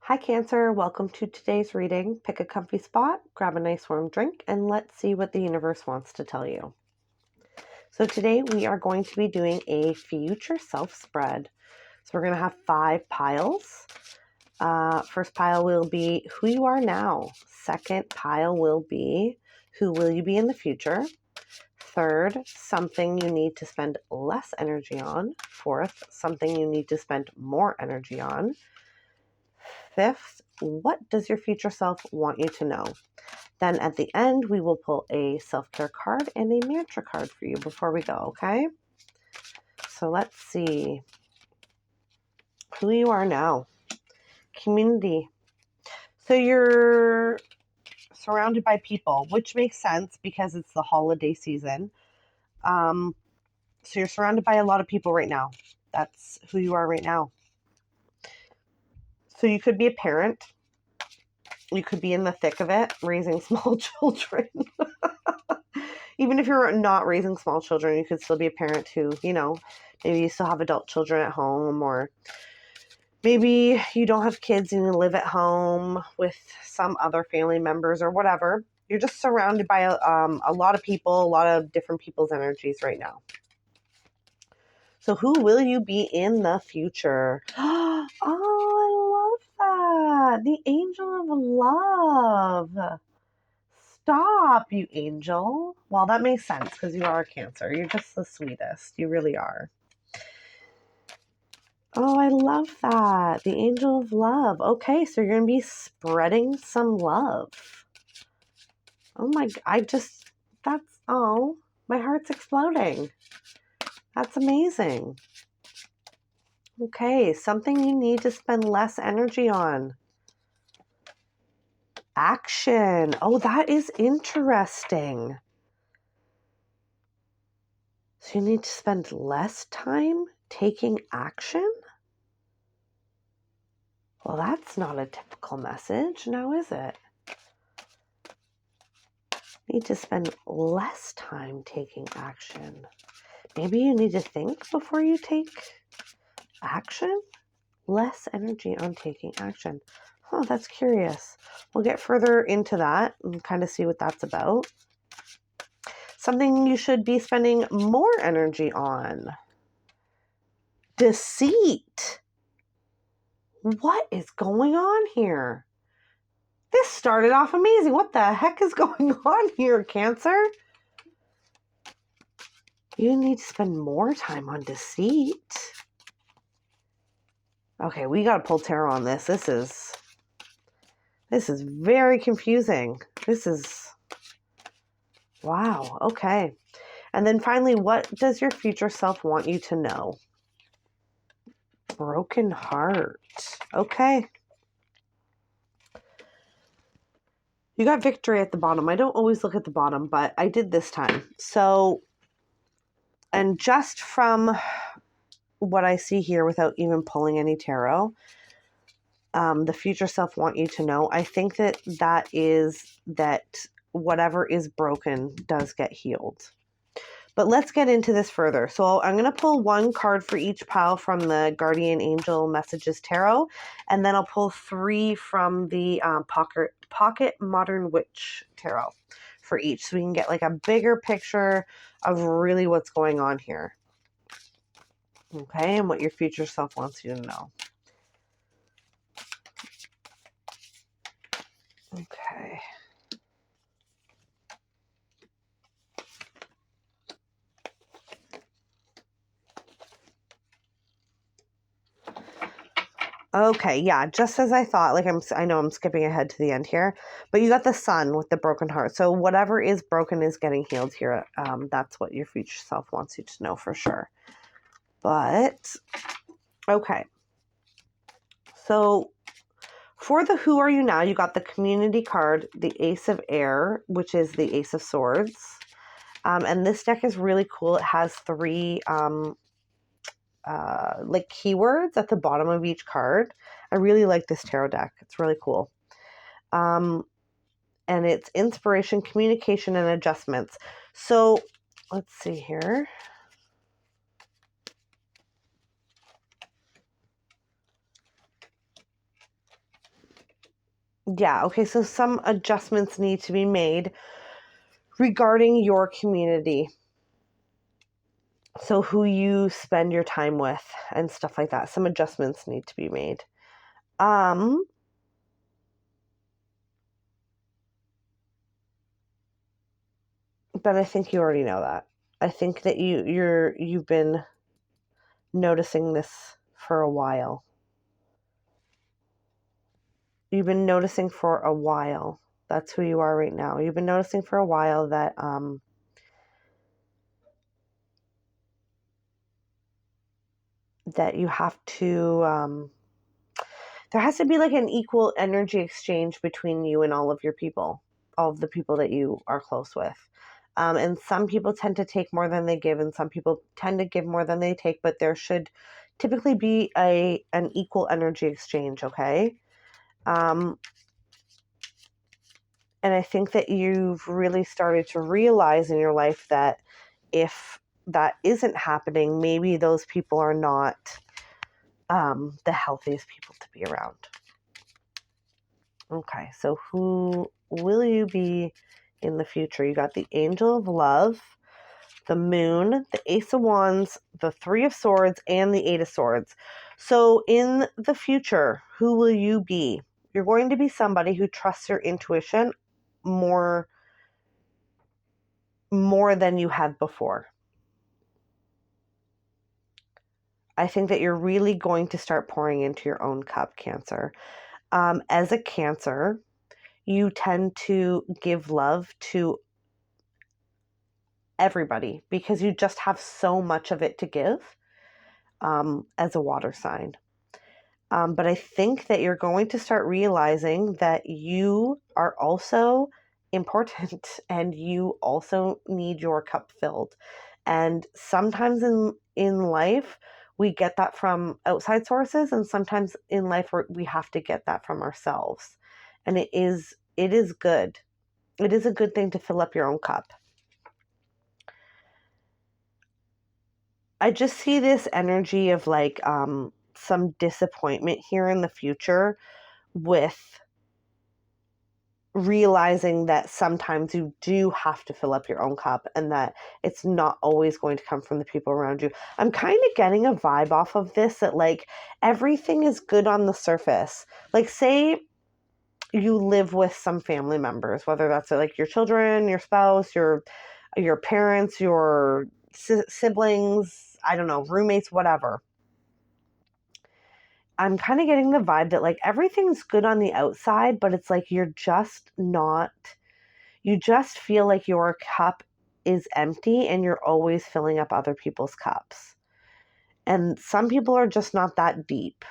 Hi Cancer, welcome to today's reading. Pick a comfy spot, grab a nice warm drink, and let's see what the universe wants to tell you. So today we are going to be doing a future self spread. So we're going to have 5 piles. First pile will be who you are now. Second pile will be who will you be in the future. Third, something you need to spend less energy on. Fourth, something you need to spend more energy on. Fifth, what does your future self want you to know? Then at the end, we will pull a self-care card and a mantra card for you before we go, okay? So let's see who you are now. Community. So you're surrounded by people, which makes sense because it's the holiday season. So you're surrounded by a lot of people right now. That's who you are right now. So you could be a parent. You could be in the thick of it, raising small children. Even if you're not raising small children, you could still be a parent who, maybe you still have adult children at home, or maybe you don't have kids and you live at home with some other family members or whatever. You're just surrounded by a lot of people, a lot of different people's energies right now. So who will you be in the future? Oh, I love that. The angel of love. Stop, you angel. Well, that makes sense because you are a Cancer. You're just the sweetest. You really are. Oh, I love that. The angel of love. Okay, so you're going to be spreading some love. Oh my, my heart's exploding. That's amazing. Okay, something you need to spend less energy on. Action. Oh, that is interesting. So you need to spend less time taking action? Well, that's not a typical message, now is it? You need to spend less time taking action. Maybe you need to think before you take action? Less energy on taking action. Oh, that's curious. We'll get further into that and kind of see what that's about. Something you should be spending more energy on. Deceit. What is going on here? This started off amazing. What the heck is going on here, Cancer? You need to spend more time on deceit. Okay, we got to pull tarot on this. This is very confusing. Wow, okay. And then finally, what does your future self want you to know? Broken heart. Okay. You got victory at the bottom. I don't always look at the bottom, but I did this time. So, and just from what I see here without even pulling any tarot, the future self want you to know, I think that is that whatever is broken does get healed. But let's get into this further. So I'm going to pull one card for each pile from the Guardian Angel Messages Tarot, and then I'll pull 3 from the Pocket Modern Witch Tarot for each, so we can get like a bigger picture of really what's going on here. Okay, and what your future self wants you to know. Okay. Okay, yeah, just as I thought. Like I know I'm skipping ahead to the end here, but you got the Sun with the broken heart. So whatever is broken is getting healed here. That's what your future self wants you to know for sure. But okay, so for the who are you now, you got the community card, the Ace of Air, which is the Ace of Swords, and this deck is really cool. It has 3 like keywords at the bottom of each card. I really like this tarot deck. It's really cool. And it's inspiration, communication, and adjustments. So let's see here. Yeah, okay, so some adjustments need to be made regarding your community. So who you spend your time with and stuff like that. Some adjustments need to be made. But I think you already know that. I think that you've been noticing this for a while. You've been noticing for a while. That's who you are right now. You've been noticing for a while that that you have to there has to be like an equal energy exchange between you and all of your people, all of the people that you are close with. And some people tend to take more than they give, and some people tend to give more than they take, but there should typically be an equal energy exchange, okay? And I think that you've really started to realize in your life that if that isn't happening, maybe those people are not the healthiest people to be around. Okay, so who will you be in the future? You got the Angel of Love, the Moon, the Ace of Wands, the Three of Swords, and the Eight of Swords. So in the future, who will you be? You're going to be somebody who trusts your intuition more than you have before. I think that you're really going to start pouring into your own cup, Cancer. As a Cancer, you tend to give love to everybody because you just have so much of it to give as a water sign. But I think that you're going to start realizing that you are also important and you also need your cup filled. And sometimes in life, we get that from outside sources, and sometimes in life we have to get that from ourselves. And it is good. It is a good thing to fill up your own cup. I just see this energy of like some disappointment here in the future with realizing that sometimes you do have to fill up your own cup and that it's not always going to come from the people around you. I'm kind of getting a vibe off of this that like everything is good on the surface. Like say you live with some family members, whether that's like your children, your spouse, your parents, your siblings, I don't know, roommates, whatever. I'm kind of getting the vibe that like everything's good on the outside, but it's like you're just not, you just feel like your cup is empty and you're always filling up other people's cups. And some people are just not that deep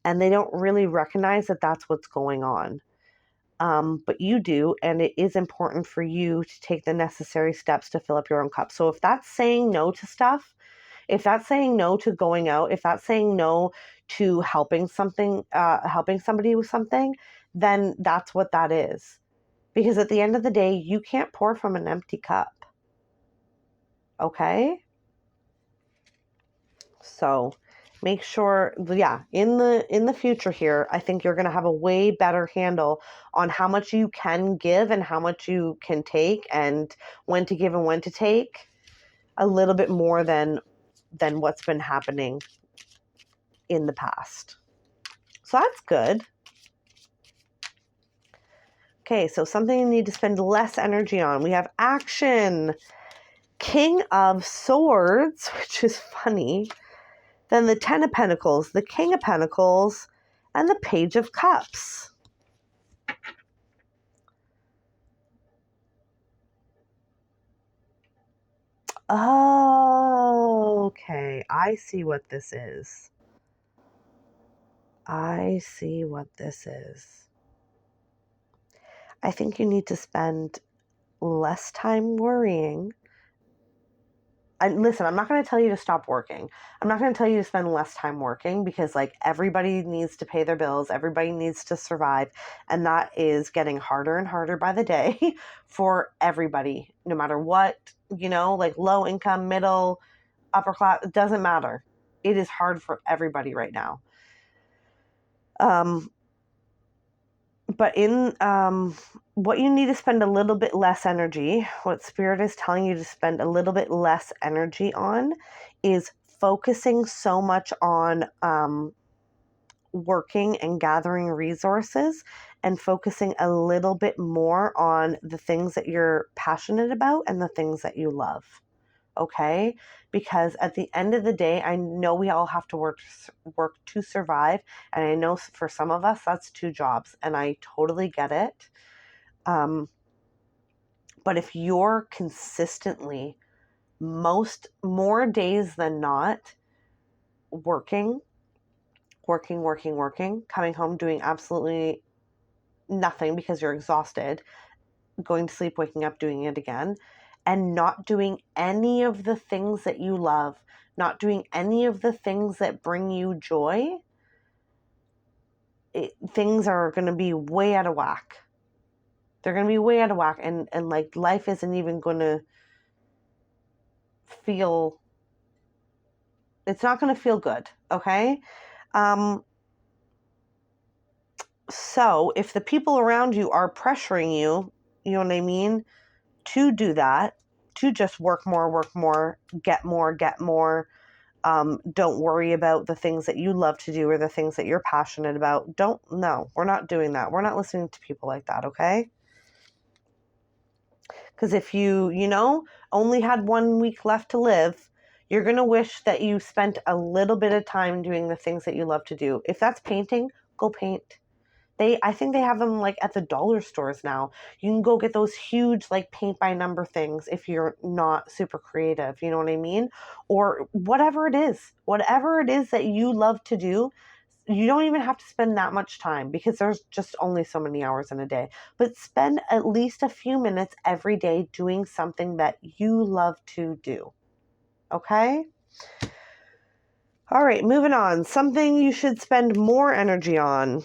and they don't really recognize that that's what's going on. But you do, and it is important for you to take the necessary steps to fill up your own cup. So if that's saying no to stuff, if that's saying no to going out, if that's saying no to helping somebody with something, then that's what that is. Because at the end of the day, you can't pour from an empty cup. Okay? So make sure, yeah, in the future here, I think you're going to have a way better handle on how much you can give and how much you can take and when to give and when to take, a little bit more than what's been happening in the past. So that's good. Okay, so something you need to spend less energy on. We have action. King of Swords, which is funny. Then the Ten of Pentacles, the King of Pentacles, and the Page of Cups. Oh, okay. I see what this is. I see what this is. I think you need to spend less time worrying. And listen, I'm not going to tell you to stop working. I'm not going to tell you to spend less time working because like everybody needs to pay their bills. Everybody needs to survive. And that is getting harder and harder by the day for everybody, no matter what, like low income, middle, upper class, it doesn't matter. It is hard for everybody right now. But in what you need to spend a little bit less energy, what Spirit is telling you to spend a little bit less energy on is focusing so much on working and gathering resources and focusing a little bit more on the things that you're passionate about and the things that you love. Okay? Because at the end of the day, I know we all have to work to survive, and I know for some of us that's 2 jobs, and I totally get it. But if you're consistently more days than not working, coming home doing absolutely nothing because you're exhausted, going to sleep, waking up, doing it again, and not doing any of the things that you love, not doing any of the things that bring you joy, things are going to be way out of whack. They're going to be way out of whack, and like life isn't even going to feel, it's not going to feel good, okay? So if the people around you are pressuring you, you know what I mean, to do that, to just work more, get more, don't worry about the things that you love to do or the things that you're passionate about. No, we're not doing that. We're not listening to people like that, okay? Because if you only had 1 week left to live, you're going to wish that you spent a little bit of time doing the things that you love to do. If that's painting, go paint. I think they have them like at the dollar stores now. You can go get those huge like paint by number things if you're not super creative, you know what I mean? Or whatever it is that you love to do, you don't even have to spend that much time because there's just only so many hours in a day. But spend at least a few minutes every day doing something that you love to do. Okay? All right, moving on. Something you should spend more energy on.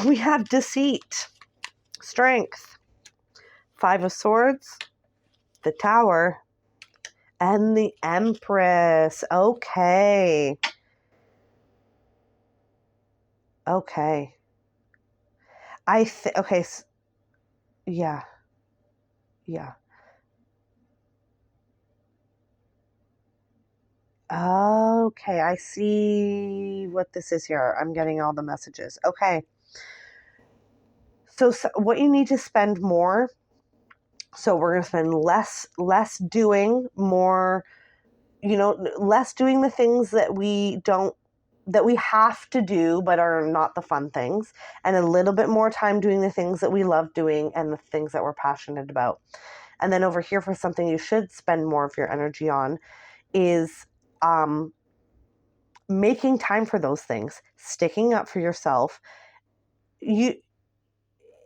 We have deceit, strength, 5 of Swords, the Tower, and the Empress. Okay. Okay. Okay. Yeah. Yeah. Okay. I see what this is here. I'm getting all the messages. Okay. So what you need to spend more. So we're going to spend less doing, more, less doing the things that we have to do but are not the fun things, and a little bit more time doing the things that we love doing and the things that we're passionate about. And then over here, for something you should spend more of your energy on, is making time for those things, sticking up for yourself.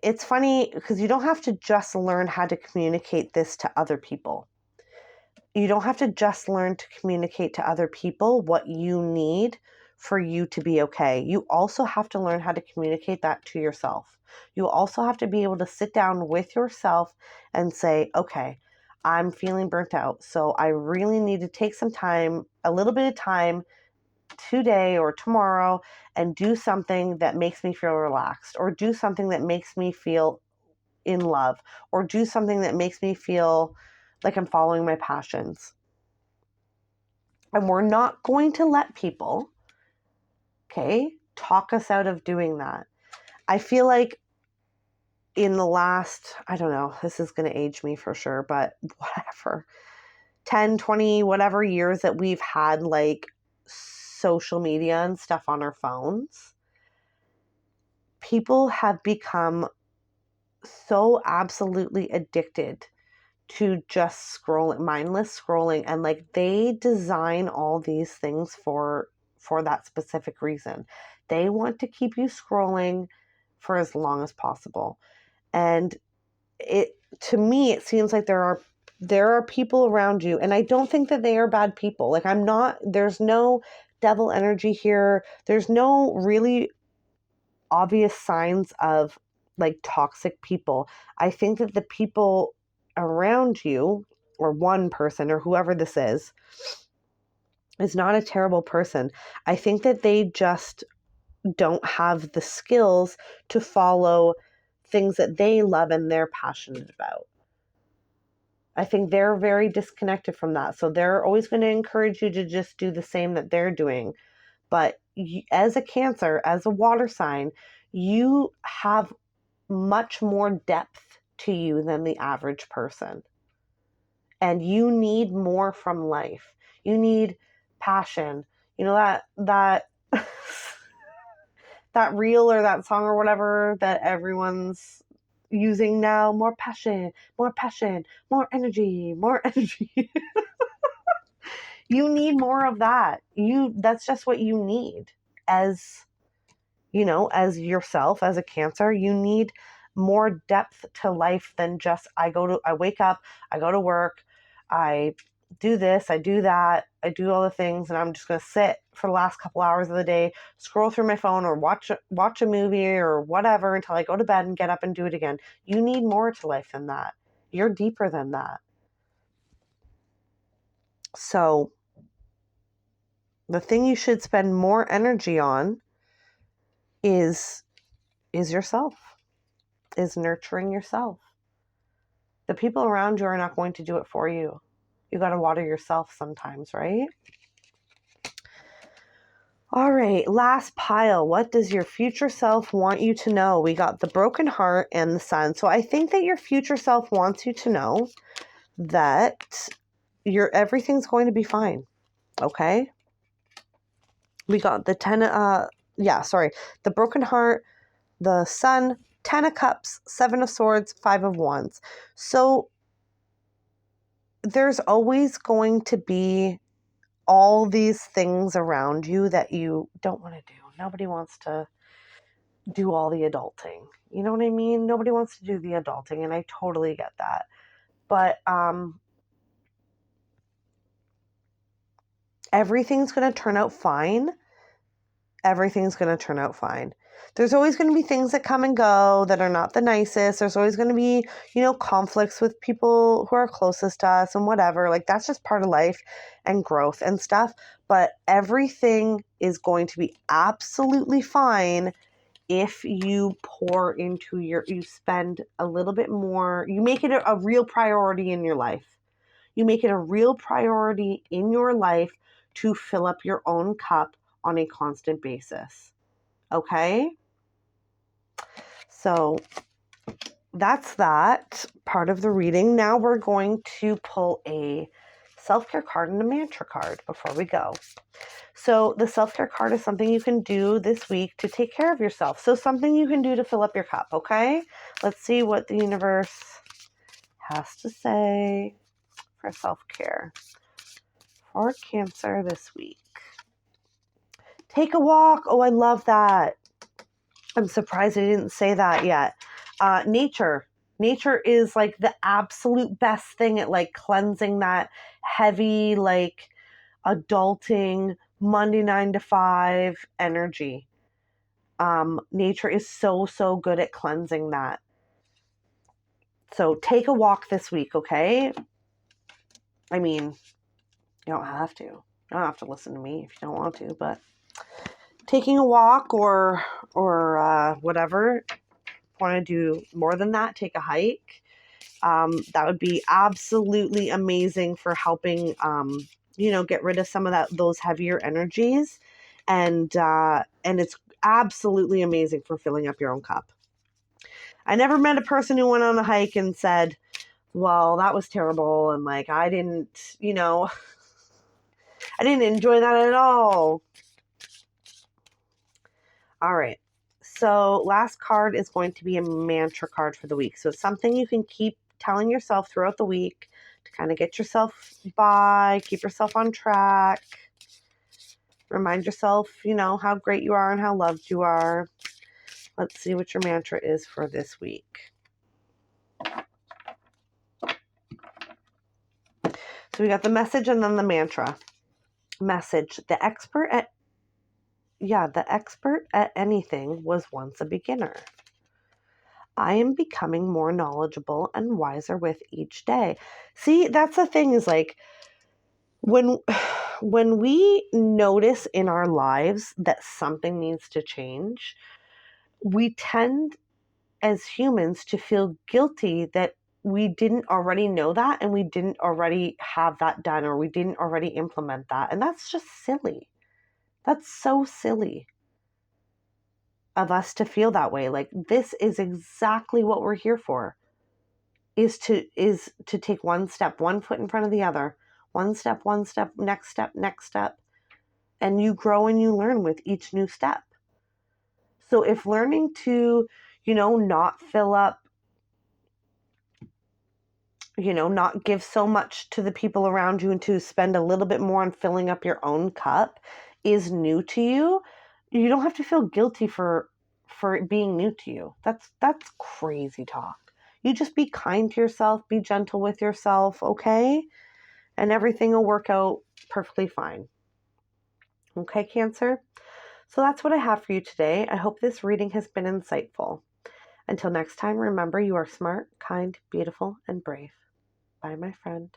It's funny because you don't have to just learn how to communicate this to other people. You don't have to just learn to communicate to other people what you need for you to be okay. You also have to learn how to communicate that to yourself. You also have to be able to sit down with yourself and say, okay, I'm feeling burnt out, so I really need to take some time, a little bit of time today or tomorrow, and do something that makes me feel relaxed, or do something that makes me feel in love, or do something that makes me feel like I'm following my passions. And we're not going to let people, talk us out of doing that. I feel like in the last, I don't know, this is going to age me for sure, but whatever, 10, 20, whatever years that we've had like social media and stuff on our phones, people have become so absolutely addicted to just mindless scrolling, and like they design all these things for that specific reason. They want to keep you scrolling for as long as possible. And to me, it seems like there are people around you, and I don't think that they are bad people. Like there's no devil energy here. There's no really obvious signs of like toxic people. I think that the people around you, or one person or whoever this is not a terrible person. I think that they just don't have the skills to follow things that they love and they're passionate about. I think they're very disconnected from that. So they're always going to encourage you to just do the same that they're doing. But as a Cancer, as a water sign, you have much more depth to you than the average person. And you need more from life. You need passion. You know, that that reel or that song or whatever that everyone's using now, more passion, more energy, more energy. You need more of that. That's just what you need as, as yourself, as a Cancer. You need more depth to life than just I wake up, I go to work, I do this, I do that, I do all the things, and I'm just going to sit for the last couple hours of the day, scroll through my phone or watch a movie or whatever until I go to bed and get up and do it again. You need more to life than that. You're deeper than that. So the thing you should spend more energy on is yourself, is nurturing yourself. The people around you are not going to do it for you. You got to water yourself sometimes, right? All right, last pile. What does your future self want you to know? We got the Broken Heart and the Sun. So I think that your future self wants you to know that everything's going to be fine. Okay? We got the the Broken Heart, the Sun, 10 of Cups, 7 of Swords, 5 of Wands. So there's always going to be all these things around you that you don't want to do. Nobody wants to do all the adulting. You know what I mean? Nobody wants to do the adulting, and I totally get that. But everything's going to turn out fine. Everything's going to turn out fine. There's always going to be things that come and go that are not the nicest. There's always going to be, conflicts with people who are closest to us and whatever. Like, that's just part of life and growth and stuff. But everything is going to be absolutely fine if you pour into you spend a little bit more, you make it a real priority in your life. You make it a real priority in your life to fill up your own cup on a constant basis. Okay? So that's that part of the reading. Now we're going to pull a self-care card and a mantra card before we go. So the self-care card is something you can do this week to take care of yourself. So something you can do to fill up your cup, okay? Let's see what the universe has to say for self-care for Cancer this week. Take a walk. Oh, I love that. I'm surprised I didn't say that yet. Nature. Nature is like the absolute best thing at like cleansing that heavy, like adulting Monday 9 to 5 energy. Nature is so good at cleansing that. So take a walk this week, okay? I mean, you don't have to. You don't have to listen to me if you don't want to, but taking a walk or whatever. Want to do more than that, take a hike. That would be absolutely amazing for helping, get rid of some of those heavier energies. And it's absolutely amazing for filling up your own cup. I never met a person who went on a hike and said, well, that was terrible. And like, I didn't, I didn't enjoy that at all. All right. So last card is going to be a mantra card for the week. So something you can keep telling yourself throughout the week to kind of get yourself by, keep yourself on track. Remind yourself, how great you are and how loved you are. Let's see what your mantra is for this week. So we got the message and then the mantra. Message. The expert at anything was once a beginner. I am becoming more knowledgeable and wiser with each day. See, that's the thing is like when when we notice in our lives that something needs to change, we tend as humans to feel guilty that we didn't already know that and we didn't already have that done or we didn't already implement that. And that's just silly. That's so silly of us to feel that way. Like, this is exactly what we're here for, is to take one step, one foot in front of the other, one step, next step, and you grow and you learn with each new step. So if learning to, not fill up, not give so much to the people around you and to spend a little bit more on filling up your own cup is new to you, you don't have to feel guilty for it being new to you. That's crazy talk. You just be kind to yourself, be gentle with yourself, okay? And everything will work out perfectly fine. Okay, Cancer? So that's what I have for you today. I hope this reading has been insightful. Until next time, remember, you are smart, kind, beautiful, and brave. Bye, my friend.